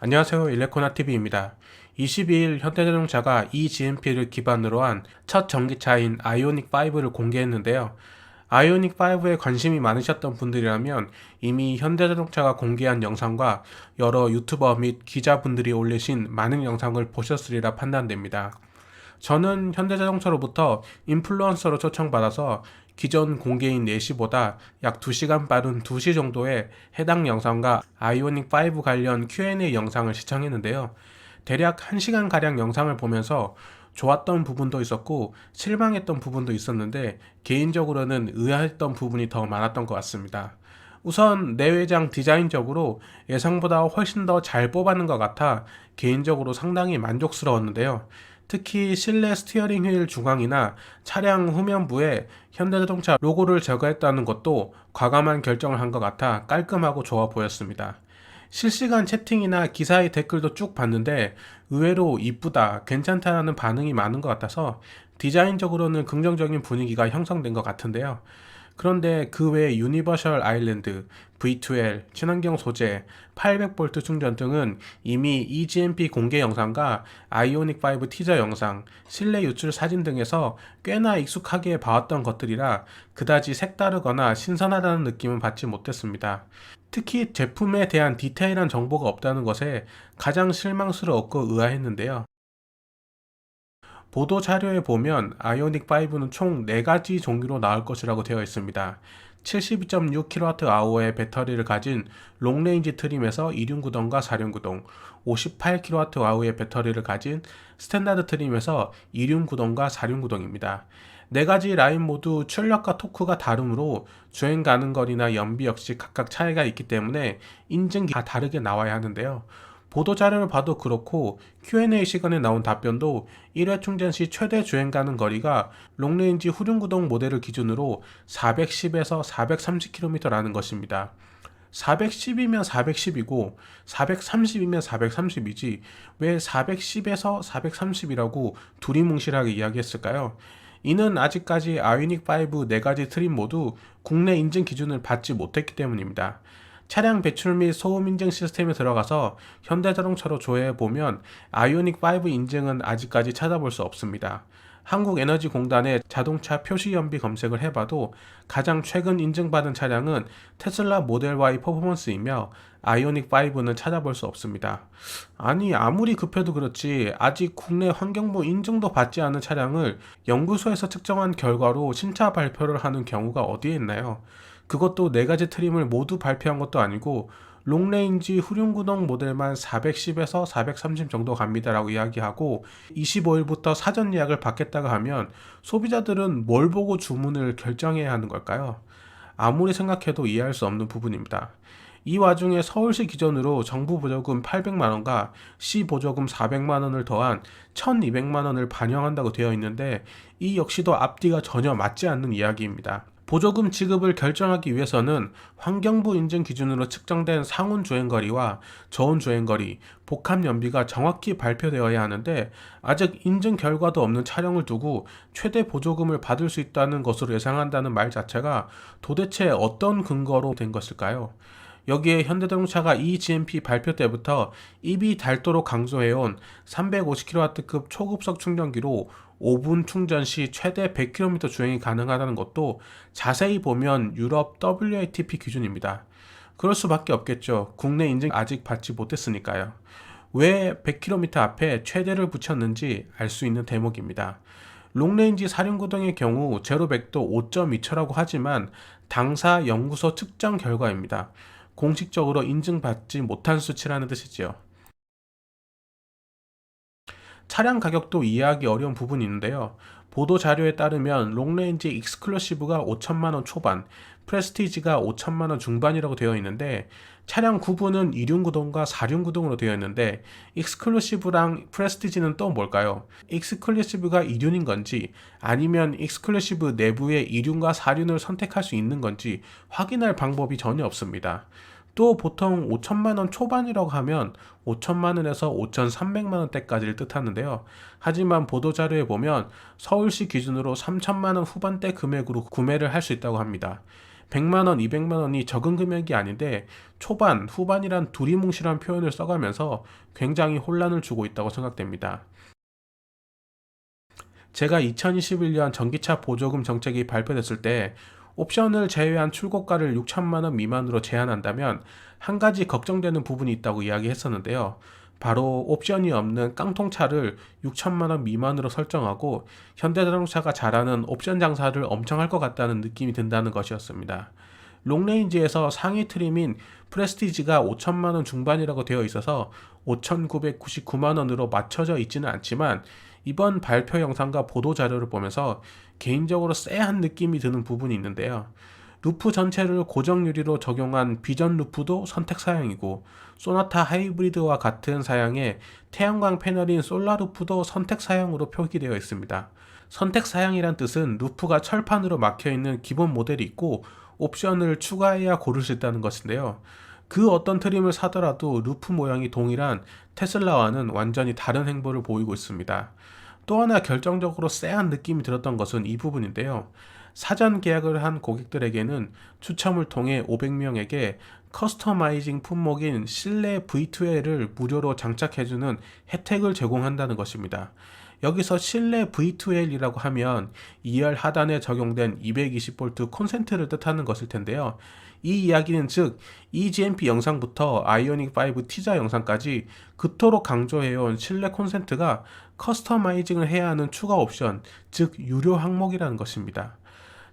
안녕하세요. 일레코나TV입니다. 22일 현대자동차가 eGMP를 기반으로 한 첫 전기차인 아이오닉5를 공개했는데요. 아이오닉5에 관심이 많으셨던 분들이라면 이미 현대자동차가 공개한 영상과 여러 유튜버 및 기자분들이 올리신 많은 영상을 보셨으리라 판단됩니다. 저는 현대자동차로부터 인플루언서로 초청받아서 기존 공개인 4시보다 약 2시간 빠른 2시 정도의 해당 영상과 아이오닉5 관련 Q&A 영상을 시청했는데요. 대략 1시간가량 영상을 보면서 좋았던 부분도 있었고 실망했던 부분도 있었는데 개인적으로는 의아했던 부분이 더 많았던 것 같습니다. 우선 내외장 디자인적으로 예상보다 훨씬 더 잘 뽑았는 것 같아 개인적으로 상당히 만족스러웠는데요. 특히 실내 스티어링 휠 중앙이나 차량 후면부에 현대자동차 로고를 제거했다는 것도 과감한 결정을 한 것 같아 깔끔하고 좋아 보였습니다. 실시간 채팅이나 기사의 댓글도 쭉 봤는데 의외로 이쁘다, 괜찮다라는 반응이 많은 것 같아서 디자인적으로는 긍정적인 분위기가 형성된 것 같은데요. 그런데 그 외에 유니버셜 아일랜드, V2L, 친환경 소재, 800V 충전 등은 이미 eGMP 공개 영상과 아이오닉5 티저 영상, 실내 유출 사진 등에서 꽤나 익숙하게 봐왔던 것들이라 그다지 색다르거나 신선하다는 느낌은 받지 못했습니다. 특히 제품에 대한 디테일한 정보가 없다는 것에 가장 실망스러웠고 의아했는데요. 보도 자료에 보면 아이오닉5는 총 4가지 종류로 나올 것이라고 되어 있습니다. 72.6kWh의 배터리를 가진 롱레인지 트림에서 2륜구동과 4륜구동, 58kWh의 배터리를 가진 스탠다드 트림에서 2륜구동과 4륜구동입니다. 4가지 라인 모두 출력과 토크가 다르므로 주행 가능 거리나 연비 역시 각각 차이가 있기 때문에 인증이 다 다르게 나와야 하는데요. 보도 자료를 봐도 그렇고 Q&A 시간에 나온 답변도 1회 충전 시 최대 주행 가능 거리가 롱레인지 후륜구동 모델을 기준으로 410에서 430km라는 것입니다. 410이면 410이고 430이면 430이지 왜 410에서 430이라고 두리뭉실하게 이야기했을까요? 이는 아직까지 아이오닉5 4가지 트림 모두 국내 인증 기준을 받지 못했기 때문입니다. 차량 배출 및 소음 인증 시스템에 들어가서 현대자동차로 조회해보면 아이오닉5 인증은 아직까지 찾아볼 수 없습니다. 한국에너지공단의 자동차 표시 연비 검색을 해봐도 가장 최근 인증받은 차량은 테슬라 모델 Y 퍼포먼스이며 아이오닉5는 찾아볼 수 없습니다. 아니 아무리 급해도 그렇지 아직 국내 환경부 인증도 받지 않은 차량을 연구소에서 측정한 결과로 신차 발표를 하는 경우가 어디에 있나요? 그것도 4가지 트림을 모두 발표한 것도 아니고 롱레인지 후륜구동 모델만 410에서 430 정도 갑니다라고 이야기하고 25일부터 사전 예약을 받겠다고 하면 소비자들은 뭘 보고 주문을 결정해야 하는 걸까요? 아무리 생각해도 이해할 수 없는 부분입니다. 이 와중에 서울시 기준으로 정부 보조금 800만원과 시 보조금 400만원을 더한 1200만원을 반영한다고 되어 있는데 이 역시도 앞뒤가 전혀 맞지 않는 이야기입니다. 보조금 지급을 결정하기 위해서는 환경부 인증 기준으로 측정된 상온 주행거리와 저온 주행거리, 복합 연비가 정확히 발표되어야 하는데 아직 인증 결과도 없는 차량을 두고 최대 보조금을 받을 수 있다는 것으로 예상한다는 말 자체가 도대체 어떤 근거로 된 것일까요? 여기에 현대자동차가 eGMP 발표 때부터 입이 닳도록 강조해온 350kW급 초급속 충전기로 5분 충전 시 최대 100km 주행이 가능하다는 것도 자세히 보면 유럽 WLTP 기준입니다. 그럴 수밖에 없겠죠. 국내 인증 아직 받지 못했으니까요. 왜 100km 앞에 최대를 붙였는지 알 수 있는 대목입니다. 롱레인지 사륜구동의 경우 제로 100도 5.2초라고 하지만 당사 연구소 측정 결과입니다. 공식적으로 인증받지 못한 수치라는 뜻이지요. 차량 가격도 이해하기 어려운 부분이 있는데요. 보도 자료에 따르면 롱레인지 익스클루시브가 5천만원 초반, 프레스티지가 5천만원 중반이라고 되어 있는데 차량 구분은 2륜구동과 4륜구동으로 되어 있는데 익스클루시브랑 프레스티지는 또 뭘까요? 익스클루시브가 2륜인 건지 아니면 익스클루시브 내부에 2륜과 4륜을 선택할 수 있는 건지 확인할 방법이 전혀 없습니다. 또 보통 5천만 원 초반이라고 하면 5천만 원에서 5,300만 원대까지를 뜻하는데요. 하지만 보도자료에 보면 서울시 기준으로 3천만 원 후반대 금액으로 구매를 할 수 있다고 합니다. 100만 원, 200만 원이 적은 금액이 아닌데 초반, 후반이란 두리뭉실한 표현을 써가면서 굉장히 혼란을 주고 있다고 생각됩니다. 제가 2021년 전기차 보조금 정책이 발표됐을 때 옵션을 제외한 출고가를 6천만 원 미만으로 제한한다면 한 가지 걱정되는 부분이 있다고 이야기했었는데요. 바로 옵션이 없는 깡통차를 6천만 원 미만으로 설정하고 현대자동차가 잘하는 옵션 장사를 엄청 할 것 같다는 느낌이 든다는 것이었습니다. 롱레인지에서 상위 트림인 프레스티지가 5천만 원 중반이라고 되어 있어서 5,999만 원으로 맞춰져 있지는 않지만 이번 발표 영상과 보도 자료를 보면서 개인적으로 쎄한 느낌이 드는 부분이 있는데요. 루프 전체를 고정 유리로 적용한 비전 루프도 선택 사양이고 소나타 하이브리드와 같은 사양의 태양광 패널인 솔라 루프도 선택 사양으로 표기되어 있습니다. 선택 사양이란 뜻은 루프가 철판으로 막혀있는 기본 모델이 있고 옵션을 추가해야 고를 수 있다는 것인데요. 그 어떤 트림을 사더라도 루프 모양이 동일한 테슬라와는 완전히 다른 행보를 보이고 있습니다. 또 하나 결정적으로 쎄한 느낌이 들었던 것은 이 부분인데요. 사전 계약을 한 고객들에게는 추첨을 통해 500명에게 커스터마이징 품목인 실내 V2L을 무료로 장착해주는 혜택을 제공한다는 것입니다. 여기서 실내 V2L이라고 하면 2열 하단에 적용된 220V 콘센트를 뜻하는 것일 텐데요. 이 이야기는 즉 eGMP 영상부터 아이오닉 5 티저 영상까지 그토록 강조해온 실내 콘센트가 커스터마이징을 해야 하는 추가 옵션, 즉 유료 항목이라는 것입니다.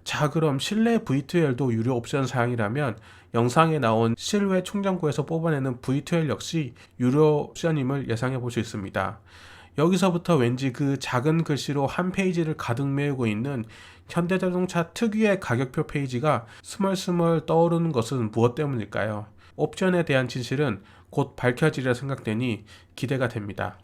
자, 그럼 실내 V2L도 유료 옵션 사양이라면 영상에 나온 실외 충전구에서 뽑아내는 V2L 역시 유료 옵션임을 예상해 볼 수 있습니다. 여기서부터 왠지 그 작은 글씨로 한 페이지를 가득 메우고 있는 현대자동차 특유의 가격표 페이지가 스멀스멀 떠오르는 것은 무엇 때문일까요? 옵션에 대한 진실은 곧 밝혀지리라 생각되니 기대가 됩니다.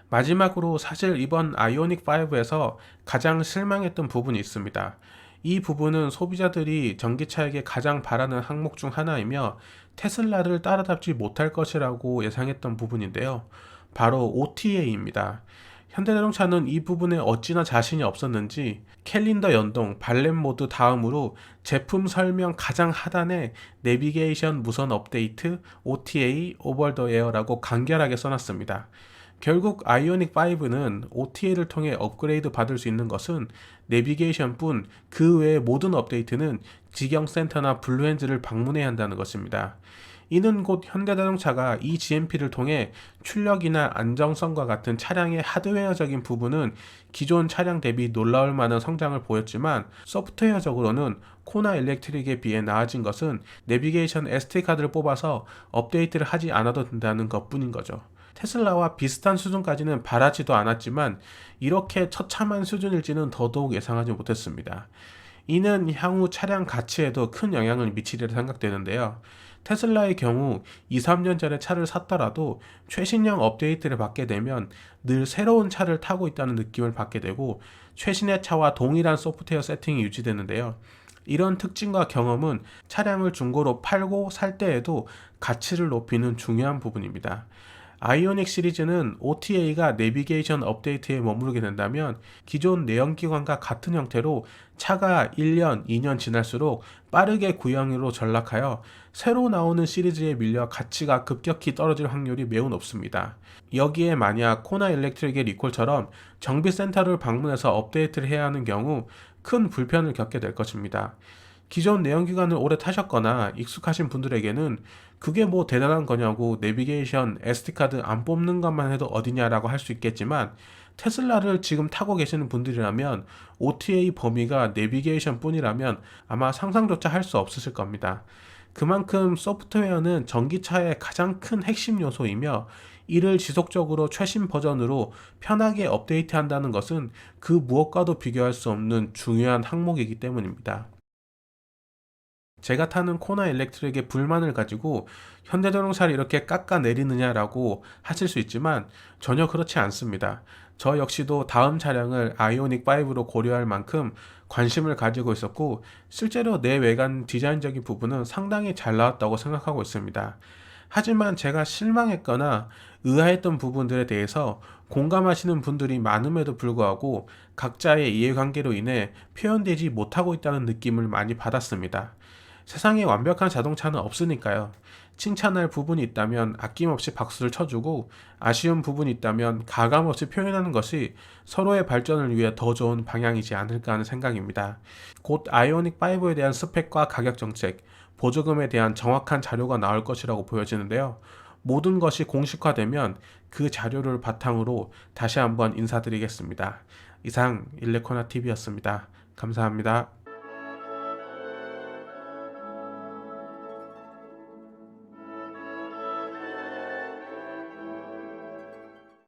마지막으로 사실 이번 아이오닉 5에서 가장 실망했던 부분이 있습니다. 이 부분은 소비자들이 전기차에게 가장 바라는 항목 중 하나이며 테슬라를 따라잡지 못할 것이라고 예상했던 부분인데요. 바로 OTA입니다. 현대자동차는 이 부분에 어찌나 자신이 없었는지 캘린더 연동, 발렛 모드 다음으로 제품 설명 가장 하단에 내비게이션 무선 업데이트, OTA, 오버 더 에어라고 간결하게 써놨습니다. 결국 아이오닉 5는 OTA를 통해 업그레이드 받을 수 있는 것은 내비게이션뿐 그 외의 모든 업데이트는 직영센터나 블루엔즈를 방문해야 한다는 것입니다. 이는 곧 현대자동차가 이 GMP를 통해 출력이나 안정성과 같은 차량의 하드웨어적인 부분은 기존 차량 대비 놀라울 만한 성장을 보였지만 소프트웨어적으로는 코나 일렉트릭에 비해 나아진 것은 내비게이션 SD카드를 뽑아서 업데이트를 하지 않아도 된다는 것뿐인 거죠. 테슬라와 비슷한 수준까지는 바라지도 않았지만 이렇게 처참한 수준일지는 더더욱 예상하지 못했습니다. 이는 향후 차량 가치에도 큰 영향을 미치리라 생각되는데요. 테슬라의 경우 2, 3년 전에 차를 샀더라도 최신형 업데이트를 받게 되면 늘 새로운 차를 타고 있다는 느낌을 받게 되고 최신의 차와 동일한 소프트웨어 세팅이 유지되는데요. 이런 특징과 경험은 차량을 중고로 팔고 살 때에도 가치를 높이는 중요한 부분입니다. 아이오닉 시리즈는 OTA가 내비게이션 업데이트에 머무르게 된다면 기존 내연기관과 같은 형태로 차가 1년, 2년 지날수록 빠르게 구형으로 전락하여 새로 나오는 시리즈에 밀려 가치가 급격히 떨어질 확률이 매우 높습니다. 여기에 만약 코나 일렉트릭의 리콜처럼 정비센터를 방문해서 업데이트를 해야 하는 경우 큰 불편을 겪게 될 것입니다. 기존 내연기관을 오래 타셨거나 익숙하신 분들에게는 그게 뭐 대단한 거냐고 내비게이션 SD카드 안 뽑는 것만 해도 어디냐라고 할 수 있겠지만 테슬라를 지금 타고 계시는 분들이라면 OTA 범위가 내비게이션 뿐이라면 아마 상상조차 할 수 없으실 겁니다. 그만큼 소프트웨어는 전기차의 가장 큰 핵심 요소이며 이를 지속적으로 최신 버전으로 편하게 업데이트한다는 것은 그 무엇과도 비교할 수 없는 중요한 항목이기 때문입니다. 제가 타는 코나 일렉트릭의 불만을 가지고 현대자동차를 이렇게 깎아내리느냐라고 하실 수 있지만 전혀 그렇지 않습니다. 저 역시도 다음 차량을 아이오닉 5로 고려할 만큼 관심을 가지고 있었고, 실제로 내외관 디자인적인 부분은 상당히 잘 나왔다고 생각하고 있습니다. 하지만 제가 실망했거나 의아했던 부분들에 대해서 공감하시는 분들이 많음에도 불구하고 각자의 이해관계로 인해 표현되지 못하고 있다는 느낌을 많이 받았습니다. 세상에 완벽한 자동차는 없으니까요. 칭찬할 부분이 있다면 아낌없이 박수를 쳐주고, 아쉬운 부분이 있다면 가감없이 표현하는 것이 서로의 발전을 위해 더 좋은 방향이지 않을까 하는 생각입니다. 곧 아이오닉 5에 대한 스펙과 가격 정책, 보조금에 대한 정확한 자료가 나올 것이라고 보여지는데요. 모든 것이 공식화되면 그 자료를 바탕으로 다시 한번 인사드리겠습니다. 이상 일레코나 TV였습니다. 감사합니다.